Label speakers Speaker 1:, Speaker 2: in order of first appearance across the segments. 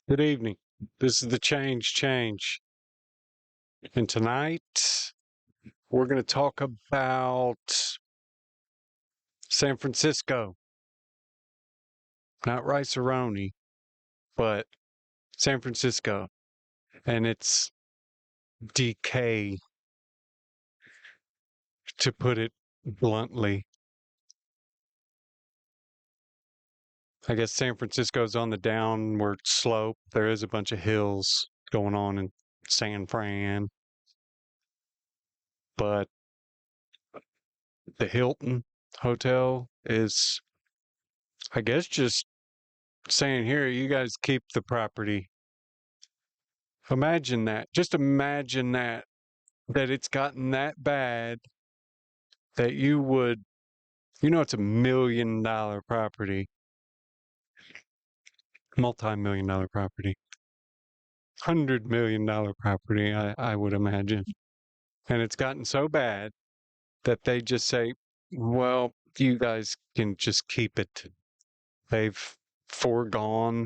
Speaker 1: Good evening. This is the Change. And tonight we're going to talk about San Francisco. Not Rice-A-Roni, but San Francisco and its decay, to put it bluntly. I guess San Francisco's on the downward slope. There is a bunch of hills going on in San Fran, but the Hilton Hotel is, I guess, just saying, here, you guys keep the property. Imagine that. Just imagine that it's gotten that bad that you would, it's $1 million property, multi-million dollar property, $100 million property, I would imagine. And it's gotten so bad that they just say, well, you guys can just keep it. They've foregone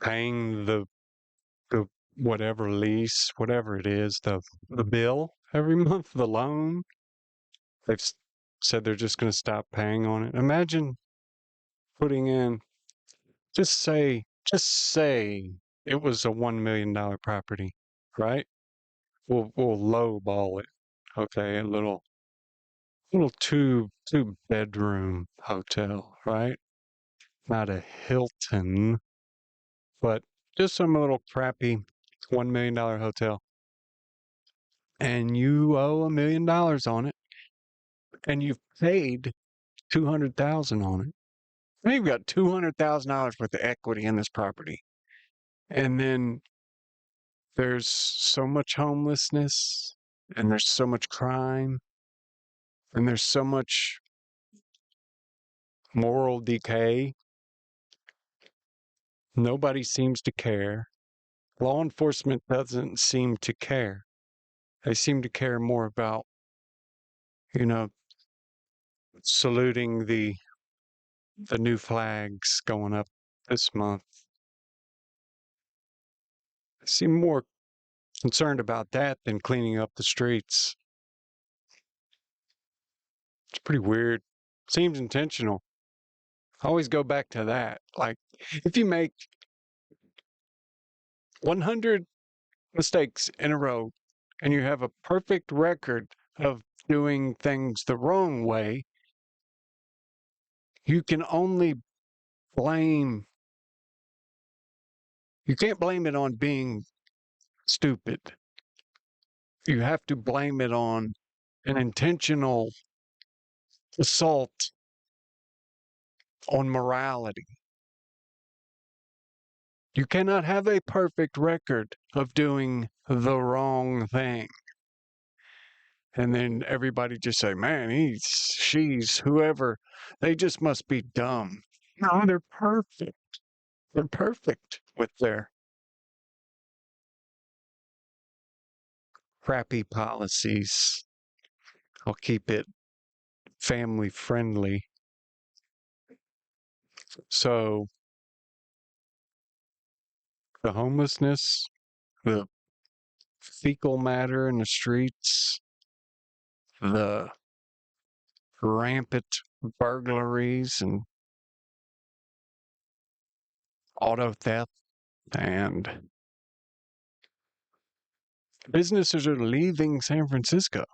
Speaker 1: paying the whatever lease, whatever it is, the bill every month, the loan. They've said they're just going to stop paying on it. Imagine putting in, just say it was a $1 million property, right? We'll lowball it. Okay, a little two bedroom hotel, right? Not a Hilton, but just some little crappy $1 million hotel. And you owe $1 million on it, and you've paid 200,000 on it. Now you've got $200,000 worth of equity in this property. And then there's so much homelessness, and there's so much crime, and there's so much moral decay. Nobody seems to care. Law enforcement doesn't seem to care. They seem to care more about, you know, saluting the new flags going up this month. They seem more concerned about that than cleaning up the streets. It's pretty weird. Seems intentional. I always go back to that. Like, if you make 100 mistakes in a row and you have a perfect record of doing things the wrong way, you can only blame, you can't blame it on being stupid. You have to blame it on an intentional assault on morality. You cannot have a perfect record of doing the wrong thing. And then everybody just say, man, she's, whoever, they just must be dumb. No, they're perfect. They're perfect with their crappy policies. I'll keep it family friendly. So the homelessness, the fecal matter in the streets, the rampant burglaries and auto theft, and businesses are leaving San Francisco.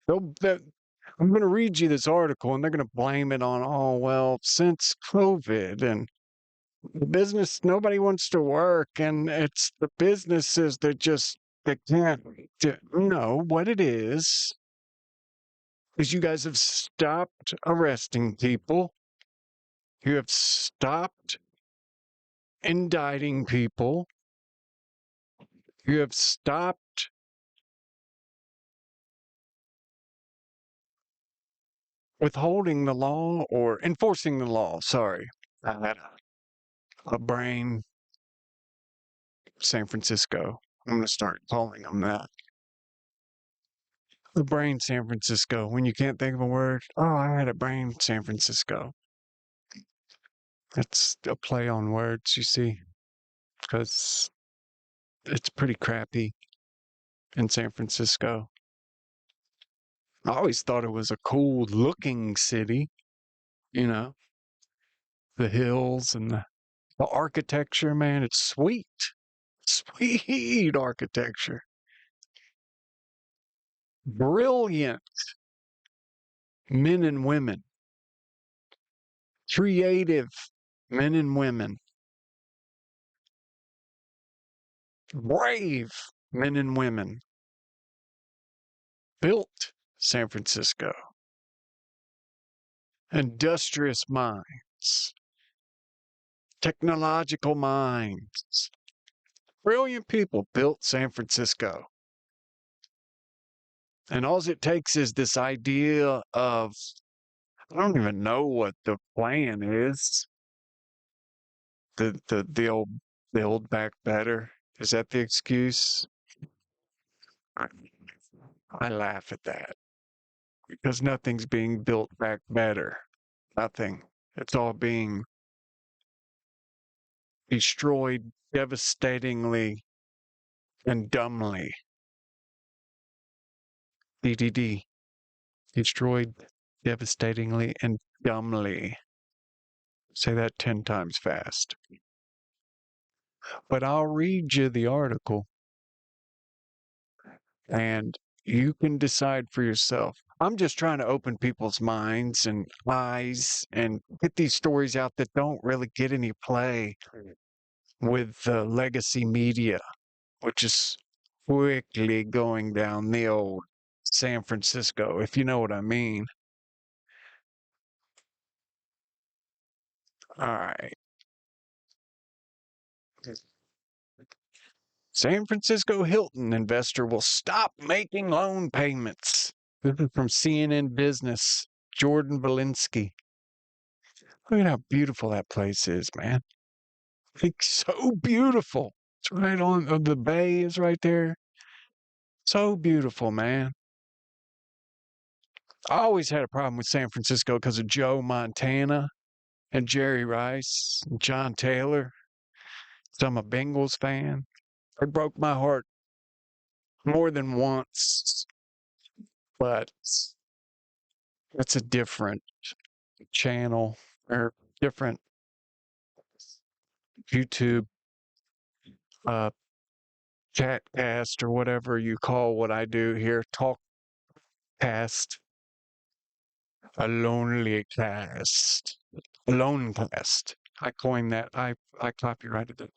Speaker 1: I'm going to read you this article, and they're going to blame it on, oh, well, since COVID and the business, nobody wants to work, and it's the businesses that just, they can't. No, what it is you guys have stopped arresting people. You have stopped indicting people. You have stopped withholding the law or enforcing the law. Sorry. I had a brain. San Francisco. I'm going to start calling them that. The brain San Francisco. When you can't think of a word, oh, I had a brain San Francisco. That's a play on words, you see. because it's pretty crappy in San Francisco. I always thought it was a cool looking city, you know, the hills and the architecture, man. It's sweet, sweet architecture. Brilliant men and women, creative men and women, brave men and women built San Francisco. Industrious minds, technological minds, brilliant people built San Francisco. And all it takes is this idea of, I don't even know what the plan is. The old build back better. Is that the excuse? I, I laugh at that because nothing's being built back better. Nothing. It's all being destroyed devastatingly and dumbly. DDD. Destroyed devastatingly and dumbly. Say that 10 times fast. But I'll read you the article and you can decide for yourself. I'm just trying to open people's minds and eyes and get these stories out that don't really get any play with the legacy media, which is quickly going down the old San Francisco, if you know what I mean. All right. San Francisco Hilton investor will stop making loan payments. This is from CNN Business, Jordan Belinsky. Look at how beautiful that place is, man. Like, so beautiful. It's right on, the bay is right there. So beautiful, man. I always had a problem with San Francisco because of Joe Montana and Jerry Rice and John Taylor. So I'm a Bengals fan. It broke my heart more than once, but it's a different channel or different YouTube chat cast or whatever you call what I do here, talk cast, a lonely cast, a lone cast. I coined that. I copyrighted it.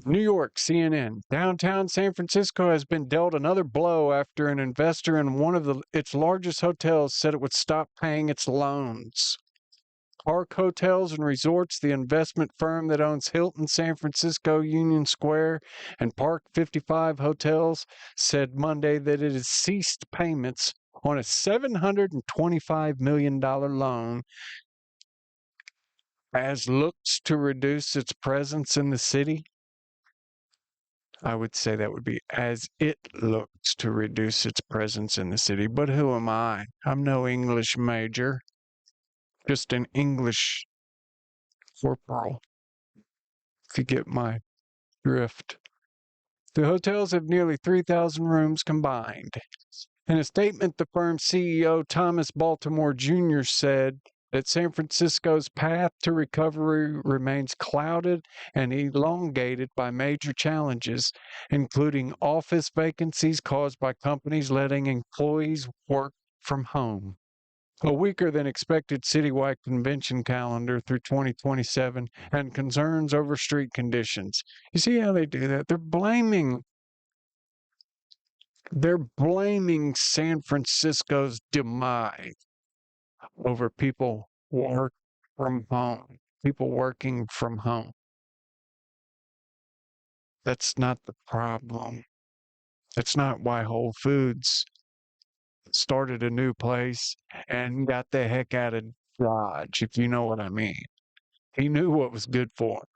Speaker 1: New York, CNN. Downtown San Francisco has been dealt another blow after an investor in one of its largest hotels said it would stop paying its loans. Park Hotels and Resorts, the investment firm that owns Hilton San Francisco Union Square and Park 55 Hotels, said Monday that it has ceased payments on a $725 million loan as looks to reduce its presence in the city. I would say that would be as it looks to reduce its presence in the city. But who am I? I'm no English major, just an English corporal, if you get my drift. The hotels have nearly 3,000 rooms combined. In a statement, the firm's CEO, Thomas Baltimore Jr., said that San Francisco's path to recovery remains clouded and elongated by major challenges, including office vacancies caused by companies letting employees work from home, a weaker than expected citywide convention calendar through 2027, and concerns over street conditions. You see how they do that? They're blaming San Francisco's demise over people people working from home. That's not the problem. That's not why Whole Foods started a new place and got the heck out of Dodge, if you know what I mean. He knew what was good for him.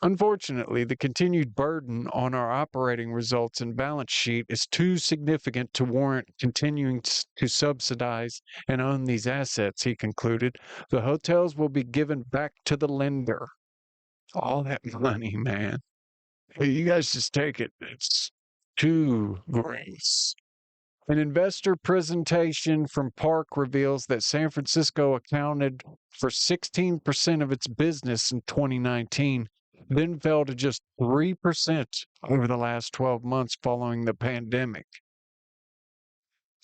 Speaker 1: Unfortunately, the continued burden on our operating results and balance sheet is too significant to warrant continuing to subsidize and own these assets, he concluded. The hotels will be given back to the lender. All that money, man. Hey, you guys just take it. It's too gross. An investor presentation from Park reveals that San Francisco accounted for 16% of its business in 2019, then fell to just 3% over the last 12 months following the pandemic.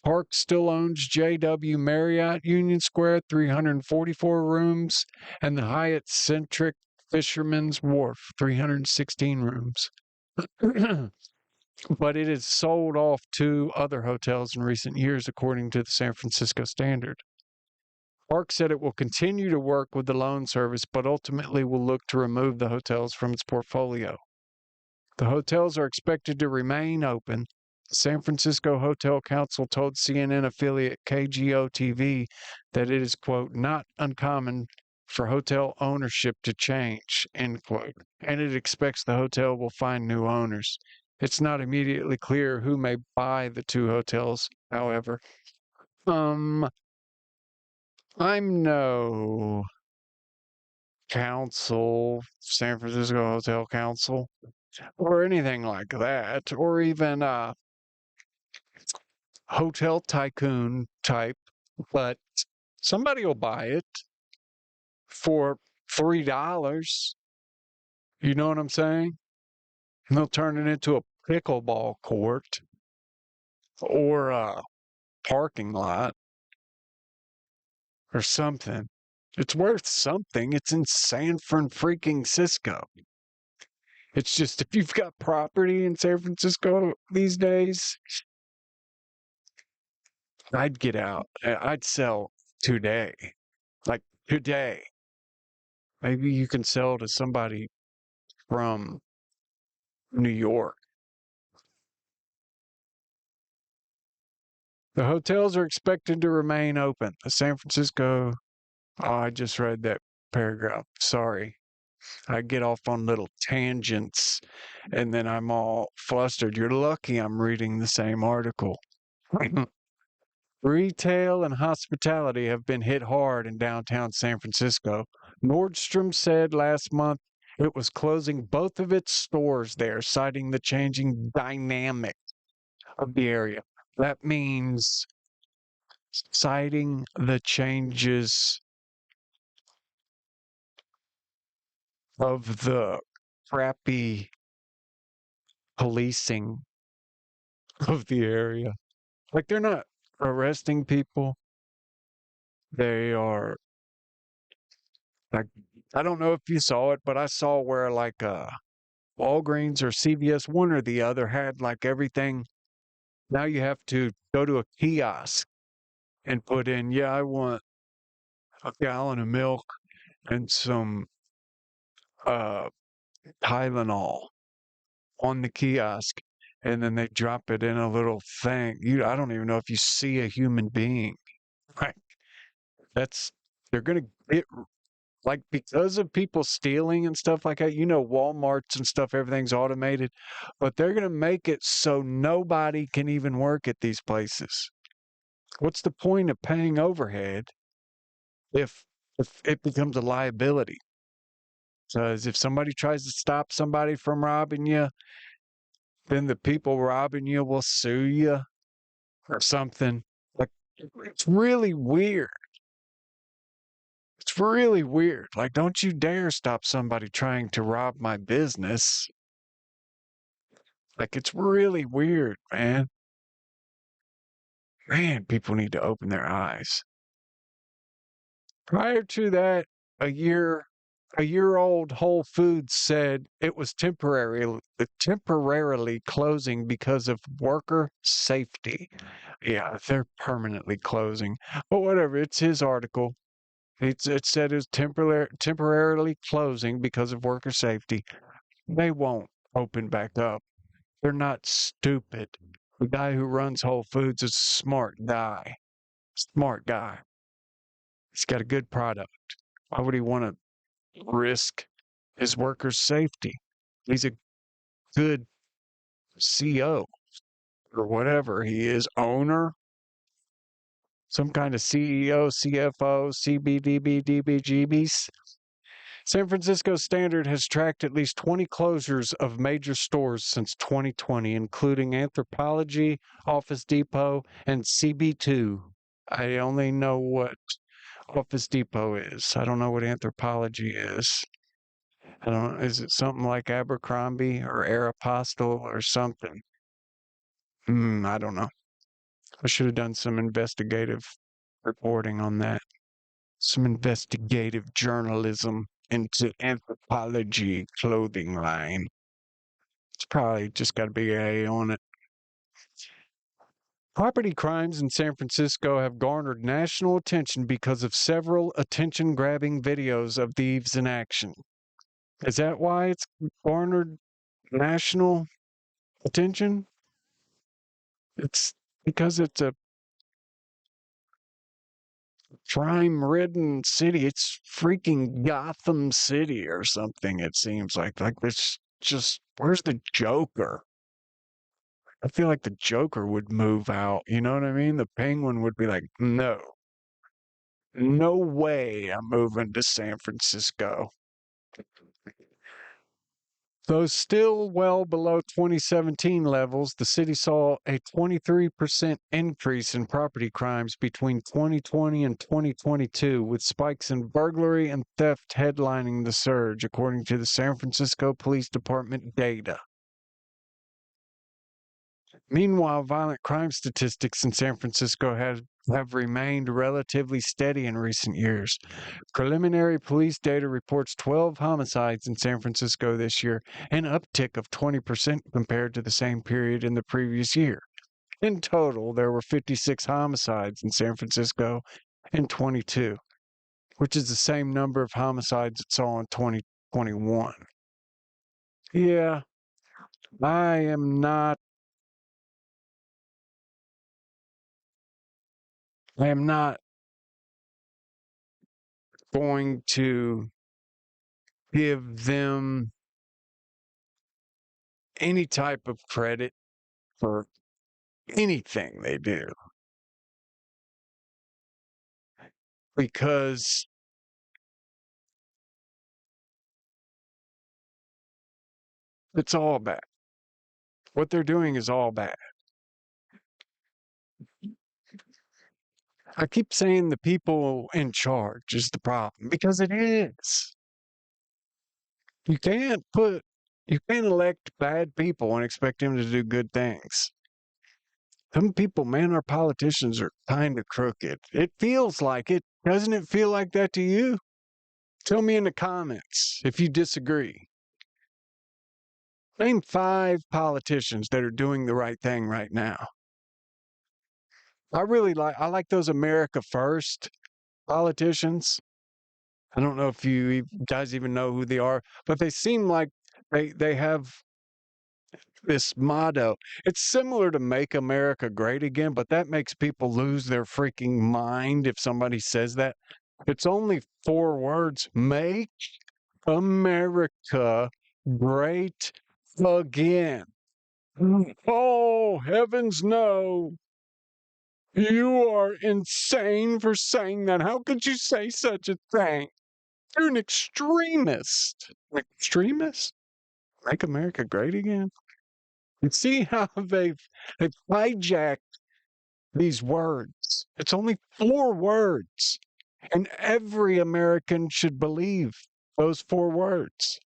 Speaker 1: Park still owns JW Marriott Union Square, 344 rooms, and the Hyatt Centric Fisherman's Wharf, 316 rooms. But it has sold off two other hotels in recent years, according to the San Francisco Standard. Park said it will continue to work with the loan service, but ultimately will look to remove the hotels from its portfolio. The hotels are expected to remain open. The San Francisco Hotel Council told CNN affiliate KGO TV that it is, quote, not uncommon for hotel ownership to change, end quote, and it expects the hotel will find new owners. It's not immediately clear who may buy the two hotels, however. I'm no council, San Francisco Hotel Council, or anything like that, or even hotel tycoon type, but somebody will buy it for $3. You know what I'm saying? And they'll turn it into a pickleball court or a parking lot or something. It's worth something. It's in San Francisco. It's just if you've got property in San Francisco these days, I'd get out. I'd sell today. Like today. Maybe you can sell to somebody from New York. The hotels are expected to remain open. The San Francisco, oh, I just read that paragraph. Sorry. I get off on little tangents and then I'm all flustered. You're lucky I'm reading the same article. Retail and hospitality have been hit hard in downtown San Francisco. Nordstrom said last month it was closing both of its stores there, citing the changing dynamic of the area. That means citing the changes of the crappy policing of the area. Like they're not arresting people. They are like, I don't know if you saw it, but I saw where like Walgreens or CVS, one or the other, had like everything. Now you have to go to a kiosk and put in, yeah, I want a gallon of milk and some uh Tylenol on the kiosk, and then they drop it in a little thing. I don't even know if you see a human being. Right? That's they're gonna get like because of people stealing and stuff like that. Walmarts and stuff, everything's automated, but they're gonna make it so nobody can even work at these places. What's the point of paying overhead if if it becomes a liability? Because if somebody tries to stop somebody from robbing you, then the people robbing you will sue you or something. Like, it's really weird. It's really weird. Like, don't you dare stop somebody trying to rob my business. Like, it's really weird, man. Man, people need to open their eyes. Prior to that, a year a year old Whole Foods said it was temporarily closing because of worker safety. Yeah, they're permanently closing. But whatever, it's his article. It said it was temporarily closing because of worker safety. They won't open back up. They're not stupid. The guy who runs Whole Foods is a smart guy. Smart guy. He's got a good product. Why would he want to risk his workers' safety? He's a good CEO or whatever he is, owner, some kind of CEO, CFO, CBDB, DBGBs. San Francisco Standard has tracked at least 20 closures of major stores since 2020, including Anthropologie, Office Depot, and CB2. I only know what Office Depot is. I don't know what Anthropologie is. I don't. Is it something like Abercrombie or Aeropostale or something? I don't know. I should have done some investigative reporting on that. Some investigative journalism into Anthropologie clothing line. It's probably just got a big A on it. Property crimes in San Francisco have garnered national attention because of several attention-grabbing videos of thieves in action. Is that why it's garnered national attention? It's because it's a crime-ridden city. It's freaking Gotham City or something, it seems like. Like, this just, where's the Joker? I feel like the Joker would move out. You know what I mean? The Penguin would be like, no, no way I'm moving to San Francisco. Though still well below 2017 levels, the city saw a 23% increase in property crimes between 2020 and 2022, with spikes in burglary and theft headlining the surge, according to the San Francisco Police Department data. Meanwhile, violent crime statistics in San Francisco have remained relatively steady in recent years. Preliminary police data reports 12 homicides in San Francisco this year, an uptick of 20% compared to the same period in the previous year. In total, there were 56 homicides in San Francisco in 22, which is the same number of homicides it saw in 2021. Yeah, I am not going to give them any type of credit for anything they do, because it's all bad. What they're doing is all bad. I keep saying the people in charge is the problem, because it is. You can't elect bad people and expect them to do good things. Some people, man, our politicians are kind of crooked. It feels like it. Doesn't it feel like that to you? Tell me in the comments if you disagree. Name 5 politicians that are doing the right thing right now. I like those America First politicians. I don't know if you guys even know who they are, but they seem like they have this motto. It's similar to Make America Great Again, but that makes people lose their freaking mind if somebody says that. It's only 4 words. Make America Great Again. Oh, heavens no. You are insane for saying that. How could you say such a thing? You're an extremist. An extremist? Make America great again? You see how they've hijacked these words. It's only 4 words. And every American should believe those 4 words.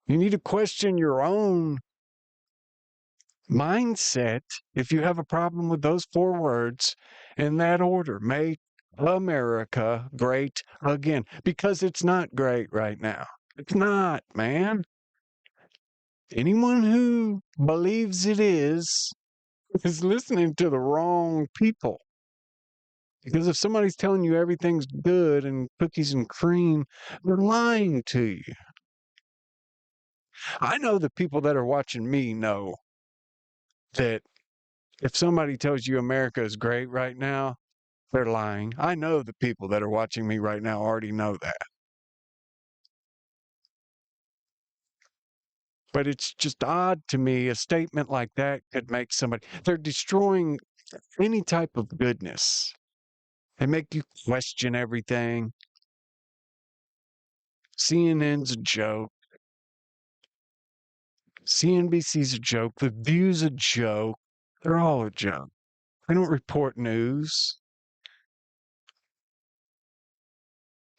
Speaker 1: You need to question your own mindset if you have a problem with those 4 words in that order. Make America great again. Because it's not great right now. It's not, man. Anyone who believes it is listening to the wrong people. Because if somebody's telling you everything's good and cookies and cream, they're lying to you. I know the people that are watching me know that if somebody tells you America is great right now, they're lying. I know the people that are watching me right now already know that. But it's just odd to me, a statement like that could make somebody, they're destroying any type of goodness. They make you question everything. CNN's a joke. CNBC's a joke. The View's a joke. They're all a joke. They don't report news.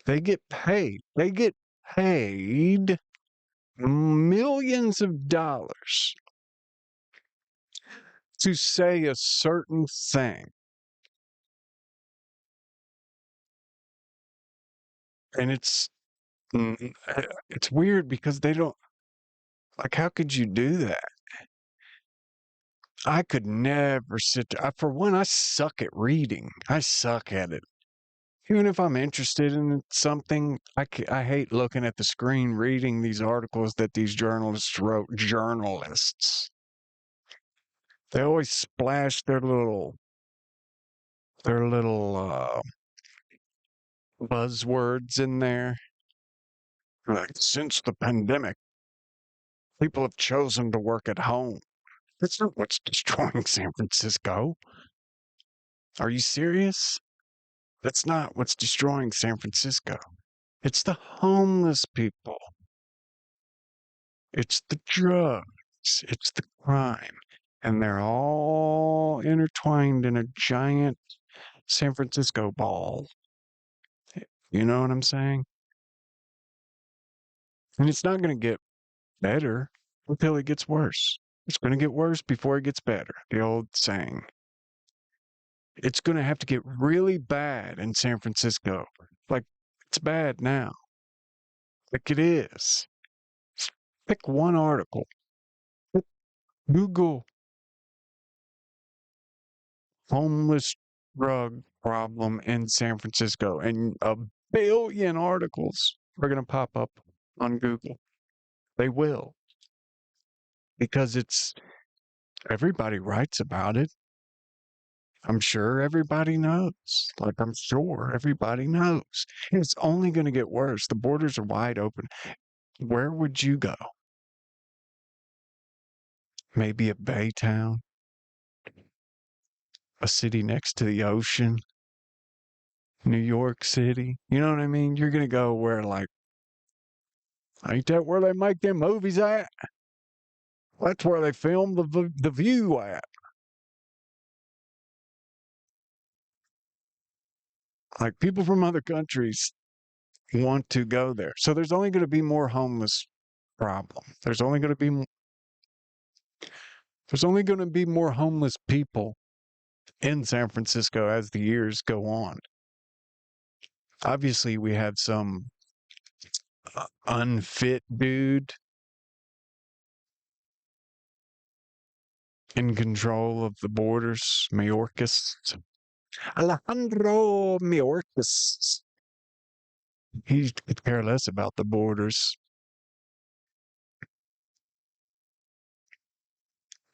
Speaker 1: They get paid. They get paid millions of dollars to say a certain thing. And it's weird because they don't, like, how could you do that? I could never for one, I suck at reading. I suck at it. Even if I'm interested in something, I hate looking at the screen, reading these articles that these journalists wrote. Journalists. They always splash their little buzzwords in there. Like, since the pandemic, people have chosen to work at home. That's not what's destroying San Francisco. Are you serious? That's not what's destroying San Francisco. It's the homeless people. It's the drugs. It's the crime. And they're all intertwined in a giant San Francisco ball. You know what I'm saying? And it's not going to get better until it gets worse. It's going to get worse before it gets better. The old saying. It's going to have to get really bad in San Francisco. Like, it's bad now. Like it is. Pick one article. Google homeless drug problem in San Francisco, and a billion articles are going to pop up on Google. They will, because everybody writes about it. I'm sure everybody knows. Like, I'm sure everybody knows. It's only going to get worse. The borders are wide open. Where would you go? Maybe a bay town, a city next to the ocean, New York City. You know what I mean? You're going to go where, like, ain't that where they make them movies at? That's where they film the View at. Like, people from other countries want to go there. So there's only going to be more homeless problem. There's only going to be more homeless people in San Francisco as the years go on. Obviously, we have some unfit dude in control of the borders, Mayorkas. Alejandro Mayorkas. He could care less about the borders.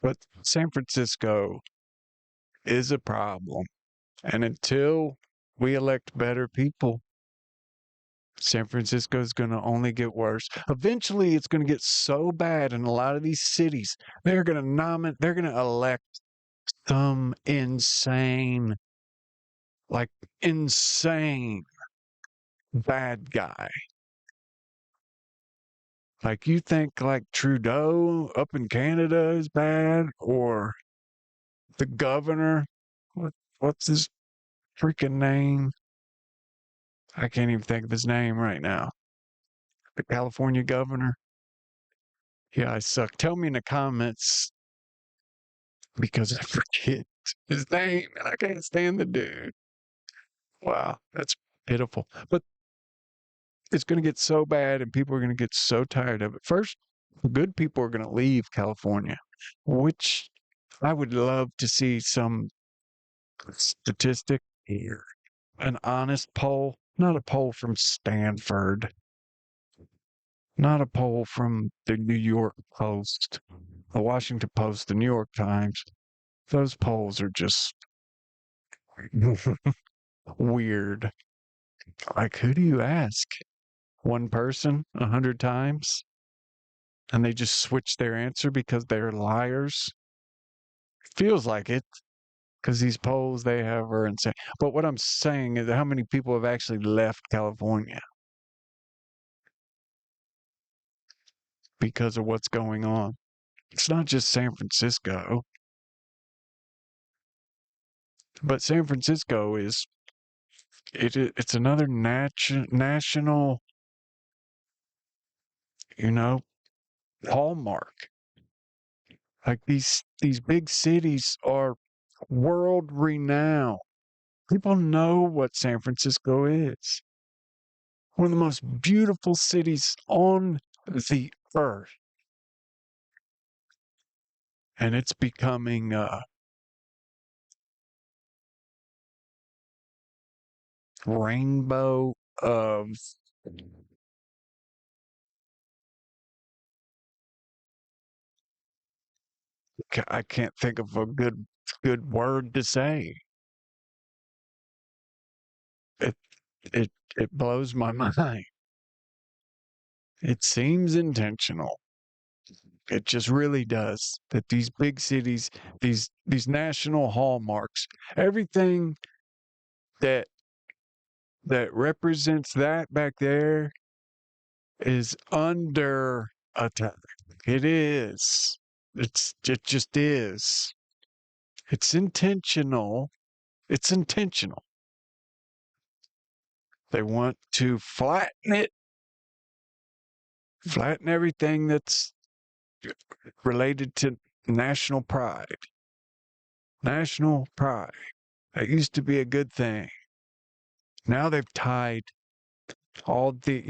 Speaker 1: But San Francisco is a problem. And until we elect better people, San Francisco is going to only get worse. Eventually, it's going to get so bad in a lot of these cities. They're going to elect some insane bad guy. Like, you think like Trudeau up in Canada is bad, or the governor? What's his freaking name? I can't even think of his name right now. The California governor. Yeah, I suck. Tell me in the comments because I forget his name and I can't stand the dude. Wow, that's pitiful. But it's going to get so bad and people are going to get so tired of it. First, the good people are going to leave California, which I would love to see some statistic here. An honest poll, not a poll from Stanford, not a poll from the New York Post, the Washington Post, the New York Times. Those polls are just weird. Like, who do you ask? One person 100 times? And they just switch their answer because they're liars? Feels like it, because these polls they have are insane. But what I'm saying is how many people have actually left California? because of what's going on. It's not just San Francisco, but San Francisco is it's another national, you know, hallmark. Like these big cities are world renowned. People know what San Francisco is. One of the most beautiful cities on the earth. And it's becoming rainbow of I can't think of a good word to say. It it blows my mind. It seems intentional. It just really does. That these big cities, these national hallmarks, everything that that represents that back there is under attack. It is. It just is. It's intentional. It's intentional. They want to flatten everything that's related to national pride. National pride. That used to be a good thing. Now they've tied all the,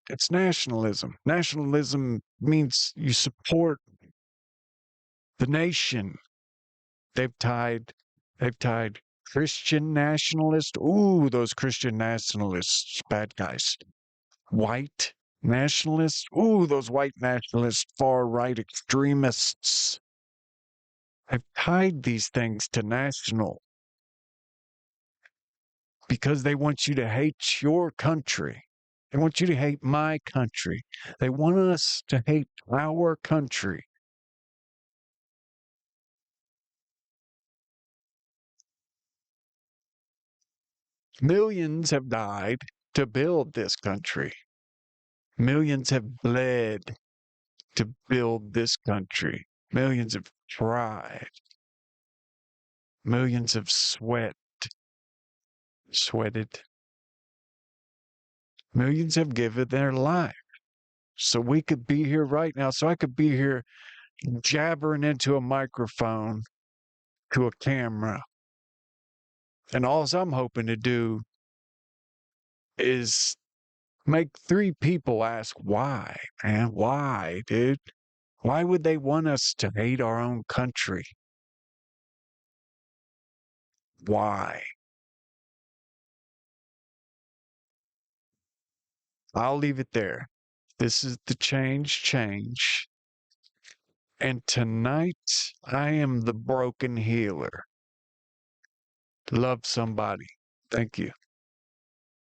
Speaker 1: it's nationalism. Nationalism means you support the nation. They've tied they've tied Christian nationalists. Ooh, those Christian nationalists, bad guys. White nationalists. Ooh, those white nationalists, far right extremists. Have tied these things to national because they want you to hate your country. They want you to hate my country. They want us to hate our country. Millions have died to build this country. Millions have bled to build this country. Millions have tried. Millions have sweated. Millions have given their life. So we could be here right now. So I could be here jabbering into a microphone to a camera. And all I'm hoping to do is make 3 people ask why, man. Why, dude? Why would they want us to hate our own country? Why? I'll leave it there. This is the change. And tonight I am the broken healer. Love somebody. Thank you.